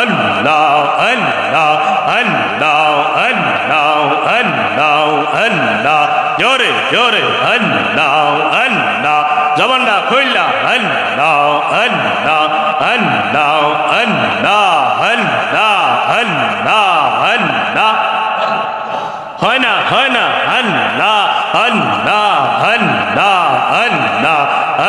আল্লাহ আল্লাহ আল্লাহ আল্লাহ আল্লাহ আল্লাহ জোরে জোরে আল্লাহ আল্লাহ জবানটা খুললা আল্লাহ আল্লাহ আল্লাহ আল্লাহ আল্লাহ আল্লাহ আল্লাহ হয় না আল্লাহ আল্লাহ আল্লাহ আল্লাহ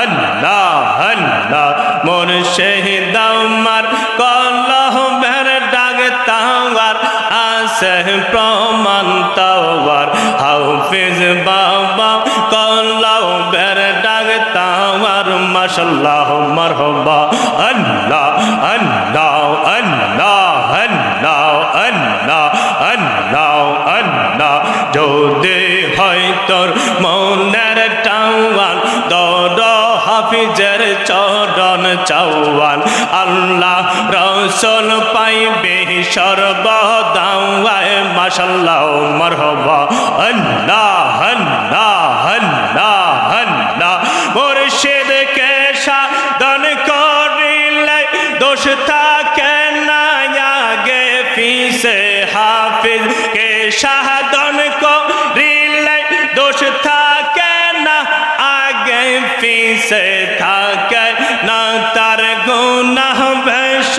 আল্লাহ আল্লাহ মুর্শিদ আমার কলবের ডাক তাওয়ার আছে প্রমাণ তাওয়ার হাফিজ বাবা কলবের ডাক তাওয়ার মাশাআল্লাহ মারহাবা আল্লাহ আল্লাহ আল্লাহ আল্লাহ আল্লাহ আল্লাহ আল্লাহ যদি হয় তোর মনের টাওয়ান দর হাফিজের চরণ চাওয়ান আল্লাহ রসুল পাইবে সর্বদাওয়ায় মাশাআল্লাহ মারহাবা আল্লাহ আল্লাহ আল্লাহ আল্লাহ মুর্শিদকে সাধন করিলে দোষ থাকে না আগে পিছে হাফিজ কে সাধন করিলে দোষ থাকে না আগে পিছে থাকে না তার গুনাহ বেশ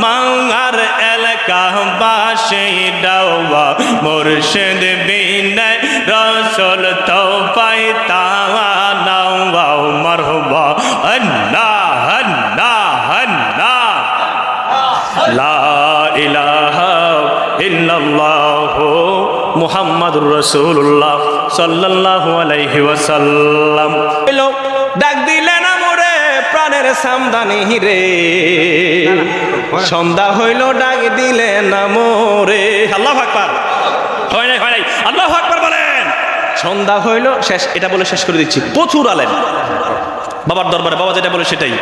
মাঙ্গার এলাকাবাসী ডাওয়া মুর্শিদ বিনে রসুল তো পাইতা নাওয়া মারহাবা আল্লাহ আল্লাহ আল্লাহ লা ইলাহা ইল্লাল্লাহ মুহাম্মাদুর রাসূলুল্লাহ সাল্লাল্লাহু আলাইহি ওয়াসাল্লাম ডাক দিলেন মোরে প্রাণের সামদানি রে সন্ধ্যা হইল ডাক দিলেন মোরে আল্লাহু আকবার হয় নাই আল্লাহু আকবার বলেন সন্ধ্যা হইল শেষ এটা বলে শেষ করে দিচ্ছি প্রচুর আলেম বাবার দরবারে বাবা যেটা বলে সেটাই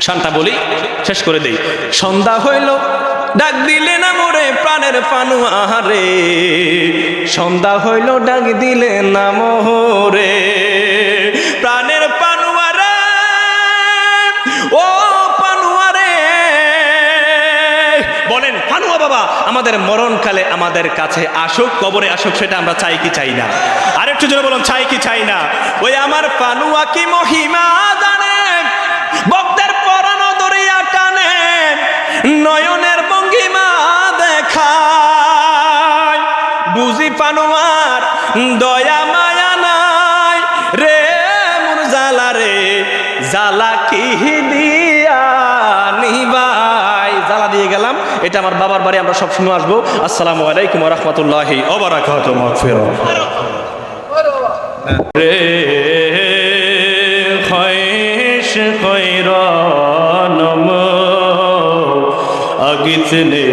শানটা বলি শেষ করে দেই সন্ধ্যা হইল ডাক দিলেন মোরে প্রাণের পানুয়া রে সন্ধ্যা হইল ডাক দিলেন মোরে প্রাণের পানুয়া রে ও পানুয়া রে বলেন পানুয়া বাবা আমাদের মরণকালে আমাদের কাছে আসুক কবরে আসুক সেটা আমরা চাই কি চাই না আরেকটু জোরে বলুন চাই কি চাই না ওই আমার পানুয়া কি মহিমা জানে ভক্তের পরানো দরিয়া টানে নয়নের ভঙ্গিমা দেখায় বুঝি পানুয়ার দয়া মায়া নাই রে মোর জালা রে জালা কি দিয়া নিবাই জালা দিয়ে গেলাম এটা আমার বাবার বাড়ি আমরা সবসময় আসবো আসসালামু আলাইকুম ওয়া রাহমাতুল্লাহি ওয়া বারাকাতুহু মাগফিরাত রে খয়শ খয়রানম আগিতনে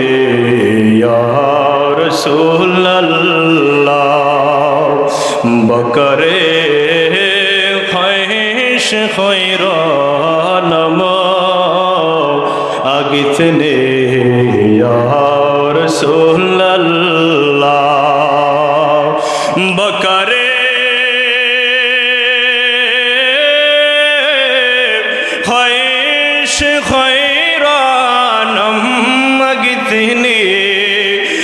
ইয়া রাসূলুল্লাহ বকরে খয়শ খয়রানম আগিতনে ইয়া রাসূলুল্লাহ বকরে খয়শ খয়রানম আগিতনে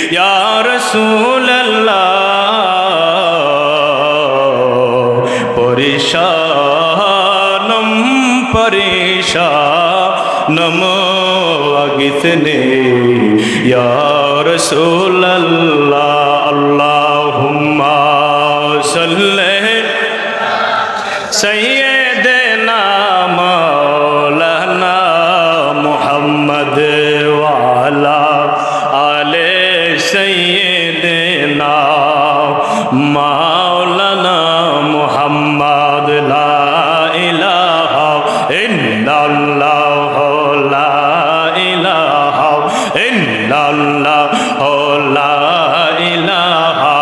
ইয়া রাসূলুল্লাহ পরিশানম পরিশানম আগিতনে ইয়া রাসূলুল্লাহ আল্লাহুম্মা সাল্লি সাইয়্যিদিনা মাওলানা মুহাম্মদ ওয়া আলা আলে সাইয়্যিদিনা মাওলানা মুহাম্মদ লা ইলাহা ইল্লাল্লাহ লা ইলাহা ইল্লাল্লাহ লা ইলাহা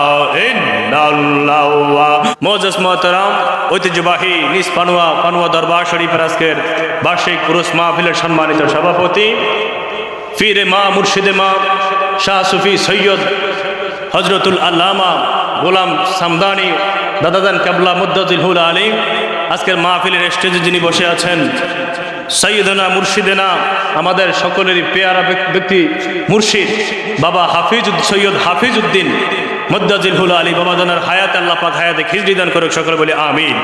ইল্লাল্লাহ মোজেস মোহতারাম ঐতিহ্যবাহী নিজ পানুয়া দরবার শরীফের আজকের বার্ষিক পুরুষ মাহফিলের সম্মানিত সভাপতি ফিরে মা মুর্শিদে মা শাহ সুফি সৈয়দ হজরতুল আল্লামা গোলাম সামদানি দাদাদান কেবলা মুদ্দাতুল হুল আলিম আজকের মাহফিলের স্টেজে যিনি বসে আছেন সৈয়দনা মুর্শিদেনা আমাদের সকলেরই পেয়ারা ব্যক্তি মুর্শিদ বাবা সৈয়দ হাফিজউদ্দিন মুদ্দাজিল হুল আলী বাবা জানার হায়াত আল্লাহ পাক হায়াতে খিজরি দান করুক, সকলে বলে আমিন।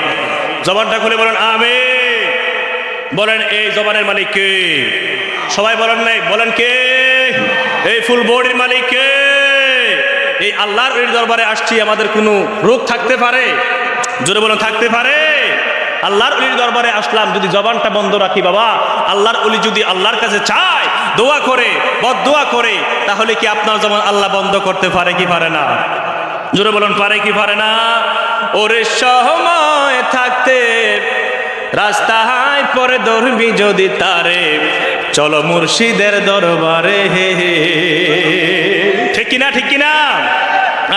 জবানটা খুলে বলেন আমিন। বলেন এই জবানের মালিক কে? সবাই বলেন নাই, বলেন কে? এই ফুল বডির মালিক কে? এই আল্লাহর ওলির দরবারে আসছি, আমাদের কোনো রোগ থাকতে পারে? জোরে বলেন থাকতে পারে? আল্লাহর ওলির দরবারে আসলাম, যদি জবানটা বন্ধ রাখি বাবা, আল্লাহর ওলি যদি আল্লাহর কাছে চায়, দোয়া করে, বদদোয়া করে, তাহলে কি আপনার জবান আল্লাহ বন্ধ করতে পারে কি পারে না? জোরে বলেন পারে কি পারে না? ওরে সময় থাকতে রাস্তায় পরে ধরবি যদি তারে, চলো মুর্শিদের দরবারে। ঠিক কিনা, ঠিক কিনা?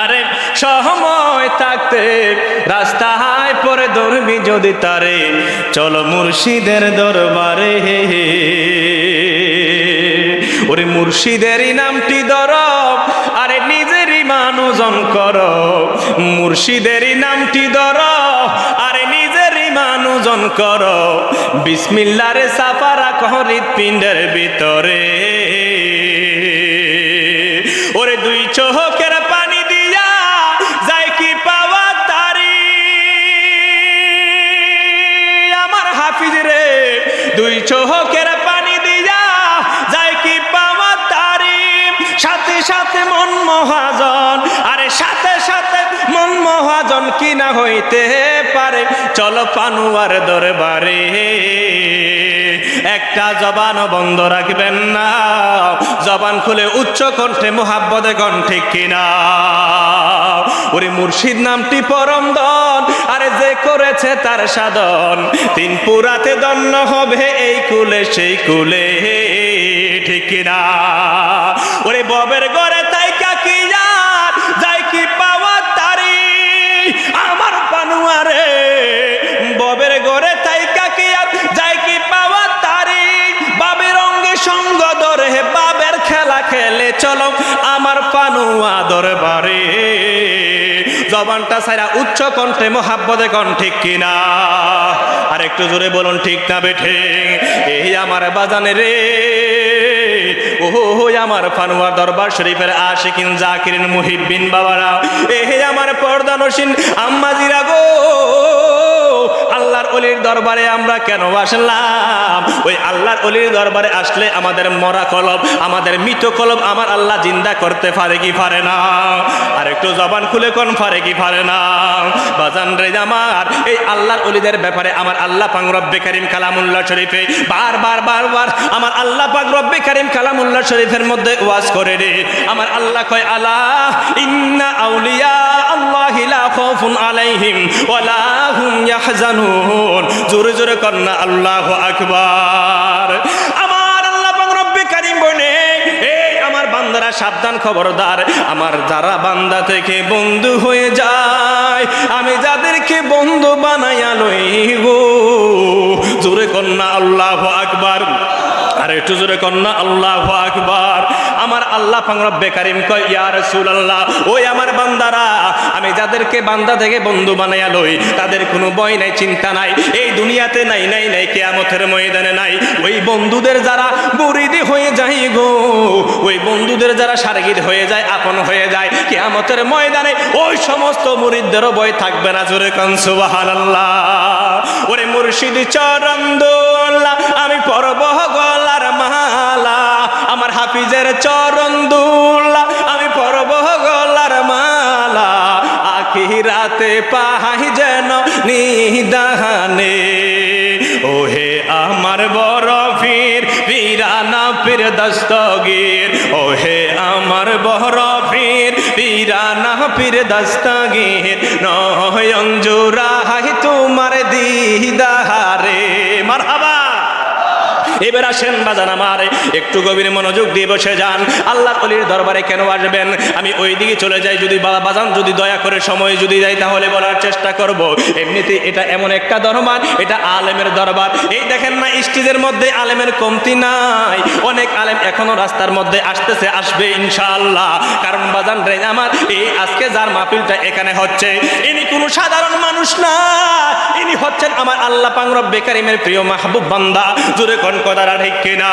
আরে সময় থাকতে রাস্তায় পরে ধরবি যদি তারে, চলো মুর্শিদের দরবারে। ওরে মুর্শিদেরই নামটি ধরো, আরে নিজেরই মানুজন করো। মুর্শিদেরই নামটি ধরো, আরে নিজেরই মানুজন করো। বিসমিল্লাহরে সাফা রাখো হৃৎপিণ্ডের ভিতরে। ওরে দুই চোখের পানি দিয়া যায় কি পাওয়া তারি, আমার হাফিজ রে। দুই চোখের পানি দিয়া যায় কি পাওয়া তারি। সাথে সাথে মন মহাজন, আরে সাথে সাথে মন মহাজন কি না হইতে পারে, চলো পানুয়ার দরবারে। একটা জবানও বন্ধ রাখবেন না, জবান খুলে উচ্চ কণ্ঠে মুহাব্বতে গান, ঠিক কিনা? ওরে মুর্শিদ নামটি পরম ধন, আরে যে করেছে তার সাধন, তিন পুরাতে দন্য হবে এই কুলে সেই কুলে, ঠিক কিনা? ওরে ববের ঘরে তাই কাকি যায় কি পাওয়া তারি, আমার পানুয়ারে। ববের ঘরে তাই কাকি যায় কি পাওয়া তারি। বাবের অঙ্গে সঙ্গ ধরে বাবের খেলা খেলে, চলো আমার পানুয়া দরবারে। জবানটা ছাইরা উচ্চ কণ্ঠে মোহাব্বতে গান, ঠিক কিনা? আর একটু জোরে বলুন ঠিক না বেঠে? এই আমার বাজানে রে, ওহো আমার পানুয়ার দরবার শরীফের আশিকিন জাকিরিন মুহিব্বিন বাবারা, এই আমার পর্দানসীন আম্মাজিরা গো, আল্লাহর ওলির দরবারে আমরা কেন আসলাম? ওই আল্লাহর ওলির দরবারে আসলে আমাদের মরা কলব, আমাদের মৃত কলব আমার আল্লাহ জিন্দা করতে পারে কি পারে না? আর একটু জবান খুলে কোন পারে কি পারে না? বাজান রে আমার, এই আল্লাহর ওলিদের ব্যাপারে আমার আল্লাহ পাক রব্বে কারীম কালামুল্লাহ শরীফে বারবার আমার আল্লাহ পাক রব্বে কারীম কালামুল্লাহ শরীফের মধ্যে ওয়াজ করে রে। আমার আল্লাহ কয় আলা ইন্না আউলিয়া আল্লাহি লা খাউফুন আলাইহিম ওয়ালা হুম ইয়াহজানুন। জোরে জোরে কন্না আল্লাহু আকবার। আমার আল্লাহ পাক রব্বে কারীম বলে, এই আমার বান্দারা সাবধান, খবরদার। আমার যারা বান্দা থেকে বন্ধু হয়ে যায়, আমি যাদেরকে বন্ধু বানাইয়া লই গো, জোরে কন্না আল্লাহু আকবার। আর একটু জোরে কন্না আল্লাহু আকবার। আমার আল্লাহ পাক রব্বে কারীম কয় ইয়া রাসূলুল্লাহ, ওই আমার বান্দারা, আমি যাদেরকে বান্দা থেকে বন্ধু বানাইয়া লই, তাদের কোনো ভয় নাই, চিন্তা নাই, এই দুনিয়াতে নাই নাই নাই, কিয়ামতের ময়দানে নাই। ওই বন্ধুদের যারা মুরিদি হয়ে যায় গো, ওই বন্ধুদের যারা শারগিদ হয়ে যায়, আপন হয়ে যায়, কিয়ামতের ময়দানে ওই সমস্ত মুরিদদেরও ভয় থাকবে না। জোরে কান সুবহানাল্লাহ। ওরে মুর্শিদ চরণ দোলা আমি পরব গলার মালা, আমার হাফিজের চরণ দুলা আমি পরব গলার মালা। আখিরাতে পাই যেন নিদানে, ওহে আমার বড় পীর পীরানা পীর দস্তগীর, ওহে আমার বড় পীর পীরানা পীর দস্তগীর। নয়ন জোড়াই তোমার দিদারে। মারহাবা। এবার আসেন বাজান আমার, একটু গভীর মনোযোগ দিয়ে বসে যান। আল্লাহ ওলির দরবারে কেন আসবেন? আমি ওই দিকে চলে যাই, যদি বাজান যদি দয়া করে সময় যদি যাই তাহলে বলার চেষ্টা করব। এমনিতে এটা এমন একটা দরবার, এটা আলেমের দরবার। এই দেখেন না, স্টেজের মধ্যে আলেমের কমতি নাই, অনেক আলেম এখনো রাস্তার মধ্যে আসতেছে, আসবে ইনশাআল্লাহ। কারণ বাজান রে আমার, এই আজকে যার মাহফিলটা এখানে হচ্ছে, ইনি কোনো সাধারণ মানুষ না, ইনি হচ্ছেন আমার আল্লাহ পাক রব্বে কারীমের প্রিয় মাহবুব বান্দা। জোরে কোন কথাটা ঠিক কিনা?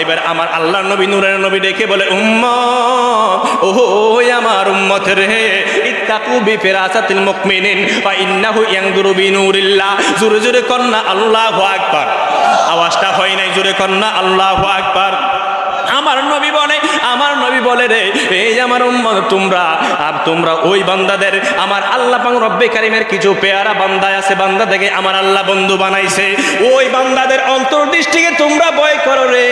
এবার আমার আল্লাহর নবী, নূরের নবী ডেকে বলে, উম্মত, ওহো আমার উম্মত রে, ইত্তাকু বিফিরাসাতিল মুমিনিন ফা ইন্নাহু ইয়ানদুরু বিনুরিল্লাহ। জোরে জোরে কন্না আল্লাহু আকবার। আওয়াজটা হয় নাই, জোরে কন্না আল্লাহু আকবার। আমার নবী বলে রে, এই আমার উম্মত, তোমরা ওই বান্দাদের, আমার আল্লাহ পাক রব্বে কারীমের কিছু পেয়ারা বান্দা আছে, বান্দা থেকে আমার আল্লাহ বন্ধু বানাইছে, ওই বান্দাদের অন্তর্দৃষ্টিকে তোমরা ভয় করো রে,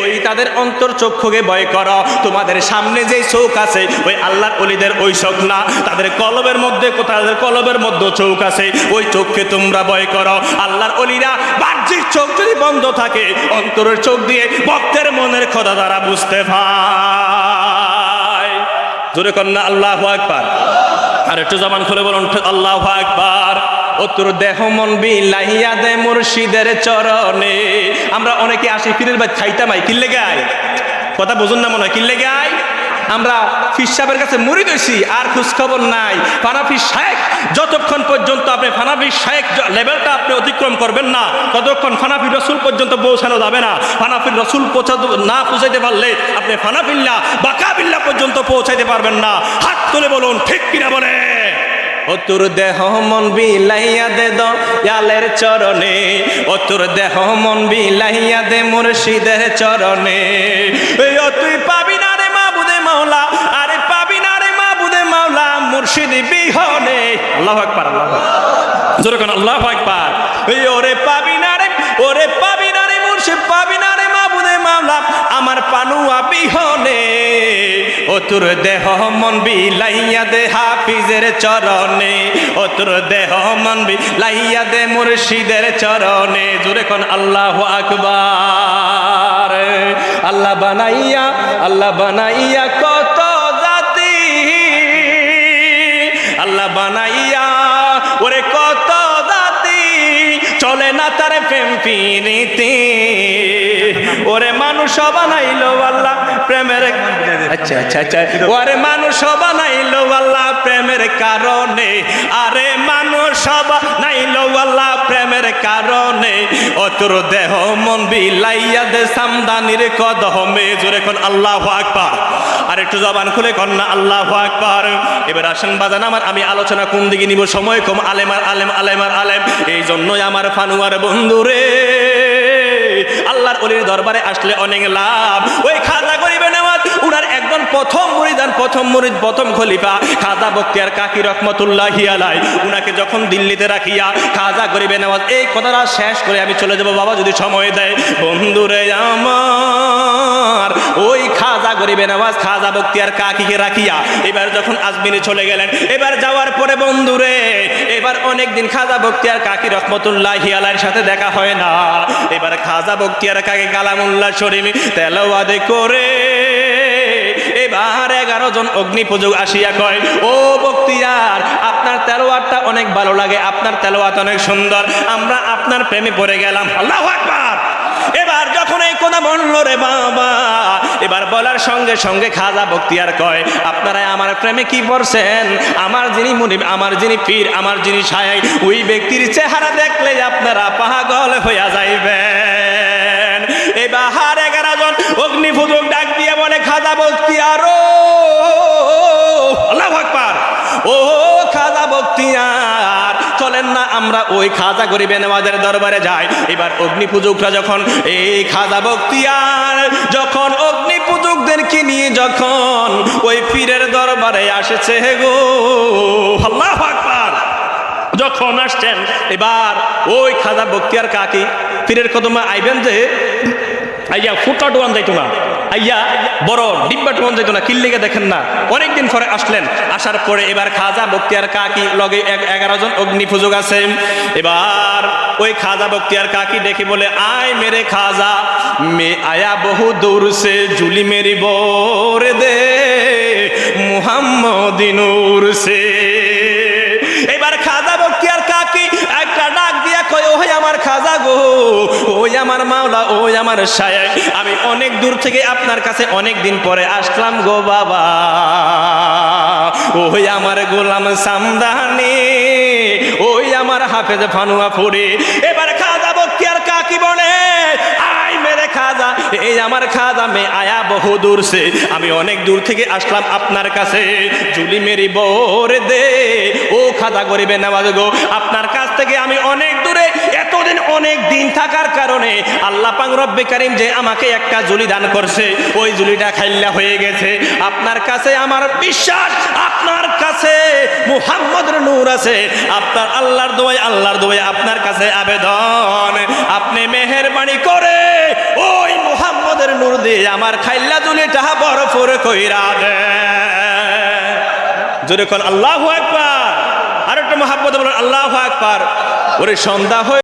ওই তাদের অন্তর চক্ষুকে ভয় করো। তোমাদের সামনে যে চোখ আছে, ওই আল্লাহর ওলিদের ওই চোখ না, তাদের কলবের মধ্যে চোখ আছে, ওই চোখকে তোমরা ভয় করো। আল্লাহর ওলিরা বাহ্যিক চোখ যদি বন্ধ থাকে, অন্তরের চোখ দিয়ে ভক্তের মনের কথা দ্বারা বুঝতে পায়। জোরে কন্না আল্লাহু আকবার। আর একটু জবান খুলে বলুন আল্লাহু আকবার। ও তোর দেহ মন বিলাইয়া দে মুর্শিদের চরণে। আমরা অনেকে আসি পীরের ভাই খাইতাম, কিল্লে গায়, কথা বুঝুন না মনে হয়, কিল্লে গায়। আমরা ফির সাহেবের কাছে মুরিদ হইছি, আর খোঁজখবর নাই। ফানাফি শায়েখ, যতক্ষণ পর্যন্ত আপনি ফানাফি শায়েখ লেভেলটা আপনি অতিক্রম করবেন না, ততক্ষণ ফানাফি রসুল পর্যন্ত পৌঁছানো যাবে না। ফানাফির রসুল না পৌঁছাইতে পারলে আপনি ফানাফিল্লাহ বাকাবিল্লাহ পর্যন্ত পৌঁছাইতে পারবেন না। হাত তুলে বলুন ঠিক কিনা বলে। ও তোর দেহ মন বিলাইয়া দে দয়ালের চরণে, ও তোর দেহ মন বিলাইয়া দে মুর্শিদের চরণে। ও তুই পাবি না রে মাবুদে মাওলা, আরে পাবি না রে মাবুদে মাওলা মুর্শিদ বিহনে। আল্লাহু আকবার, আল্লাহু আকবার, জোরে কোন আল্লাহু আকবার। ওরে পাবি না রে মুর্শিদ, পাবি না রে মাবুদে মাওলা আমার পানুয়া বিহনে। ও তোর দেহ মন বিলাইয়া দে হাফিজের চরণে, ও তোর দেহ মন বিলাইয়া দে মুর্শিদের চরণে। জোরে কোন আল্লাহু আকবার। আল্লাহ বানাইয়া কত জাতি, আল্লাহ বানাইয়া ওরে কত জাতি, চলে না তার প্রেম পিরিতি। ওরে মানুষ বানাইলো আল্লাহ প্রেমের, আচ্ছা আচ্ছা আচ্ছা, ওরে মানুষ বানাইলো আল্লাহ প্রেমের কারণে, আরে মানুষ বানাইলো আল্লাহ প্রেমের কারণে। ও তোর দেহ মন বিলাইয়া দে সামদানির কদমে। জোরে কোন আল্লাহু আকবার। আর একটু জবান খুলে কন্যা আল্লাহু আকবার। এবার আসেন বাজান আমার, আমি আলোচনা কোন দিকে নিব, সময় কম, আলেম। এই জন্যই আমার ফানুয়ার বন্ধুরে, আল্লাহর ওলির দরবারে আসলে অনেক লাভ। ওই খাজা গরিবে নেওয়াজ, উনার একজন প্রথম মুরিদ, প্রথম খলিফা খাজা বখতিয়ার কাকি রহমতুল্লাহি আলাইহি, উনাকে যখন দিল্লিতে রাখিয়া খাজা গরিবে নেওয়াজ এই কথাটা শেষ করে আমি চলে যাব, বাবা যদি সময় দেয়। বন্ধুরে আমার, ওই খাজা গরিবে নেওয়াজ খাজা বখতিয়ার কাকিকে রাখিয়া এবার যখন আজমিরে চলে গেলেন, এবার যাওয়ার পরে বন্ধুরে, এবার অনেকদিন খাজা বখতিয়ার কাকি রহমতুল্লাহি আলাইহির সাথে দেখা হয় না। এবার খাজা বখতিয়ার কাকি কালামুল্লাহ শরীফ তেলাওয়াত করে এবার 11 জন অগ্নি পূজক আসিয়া কয়, ও বখতিয়ার, আপনার তেলাওয়াতটা অনেক ভালো লাগে, আপনার তেলাওয়াত অনেক সুন্দর, আমরা আপনার প্রেমে পড়ে গেলাম। আল্লাহু আকবার। এবার যখন এই কথা বলল রে বাবা, এবার বলার সঙ্গে সঙ্গে খাজা বখতিয়ার কয়, আপনারা আমার প্রেমে কি পড়ছেন? আমার যিনি মুনিব, আমার যিনি পীর, আমার যিনি শায়েখ, ওই ব্যক্তির চেহারা দেখলে আপনারা পাগল হইয়া যাইবেন। এবার 11 জন অগ্নি পূজক ডাক দিয়ে বলে, খাজা বখতিয়ার, আল্লাহু আকবার, ও খাজা বখতিয়ার, চলেন না আমরা ওই খাজা গরিবে নেওয়াজের দরবারে যাই। এবার অগ্নি পূজকরা যখন এই খাজা বখতিয়ার যখন অগ্নি পূজকদেরকে নিয়ে যখন ওই পীরের দরবারে আসেছে গো, আল্লাহু আকবার, যখন আসছেন এবার ওই খাজা বখতিয়ার কাকি পীরের কদমে আইবেন যে আইয়া ফুটা ডোয়ান যাইতো না, আইয়া বড় ডিব্বাট মন যেত না, কিল্লিকে দেখেন না, অনেকদিন পরে আসলেন। আসার পরে এবার খাজা বক্তিয়ার কাকি লগে 11 জন অগ্নি পূজক আছে। এবার ওই খাজা বক্তিয়ার কাকি দেখে বলে, আয় মেরে খাজা, মে আয়া বহু দূর সে, জুলি মেরি বোর দে মুহাম্মদি নূর সে। এবার খাজা বক্তিয়ার কাকি একটা ডাক দিয়া কয়, ওই আমার খাজা গো, ওই আমার মাওলা, ওই আমার শায়েখ, আমি অনেক দূর থেকে আপনার কাছে অনেক দিন পরে আসলাম গো বাবা। ওই আমার গোলাম সামদানি, ওই আমার হাফেজ ফানুয়াপুরি। এবার খাজা বক্তিয়ার কাকি বলে, আয় মেরে খাজা, এই আমার খাজা মে আয়া বহু দূর সে, আমি অনেক দূর থেকে আসলাম আপনার কাছে, জুলি মেরি বোর দে। ও খাজা গরিবে নামাজ গো, আপনার কাছ থেকে আমি অনেক দূরে এতদিন অনেক দিন থাকার কারণে আল্লাহ পাক রব্বে কারীম যে আমাকে একটা জুলি দান করছে, ওই জুলিটা খাইল্লা হয়ে গেছে। আপনার কাছে আমার বিশ্বাস, আপনার কাছে মুহাম্মদের নূর আছে, আপনার আল্লাহর দোয়ায় আপনার কাছে আবেদন, আপনি মেহেরবানি করে ওই মুহাম্মদের নূর দিয়ে আমার খাইল্লা জুলিটা বরফর কইরা দে। জোরে কোন আল্লাহু আকবার, আর একটু মুহাব্বতে বলেন আল্লাহু আকবার। ওরে সন্ধ্যা হয়ে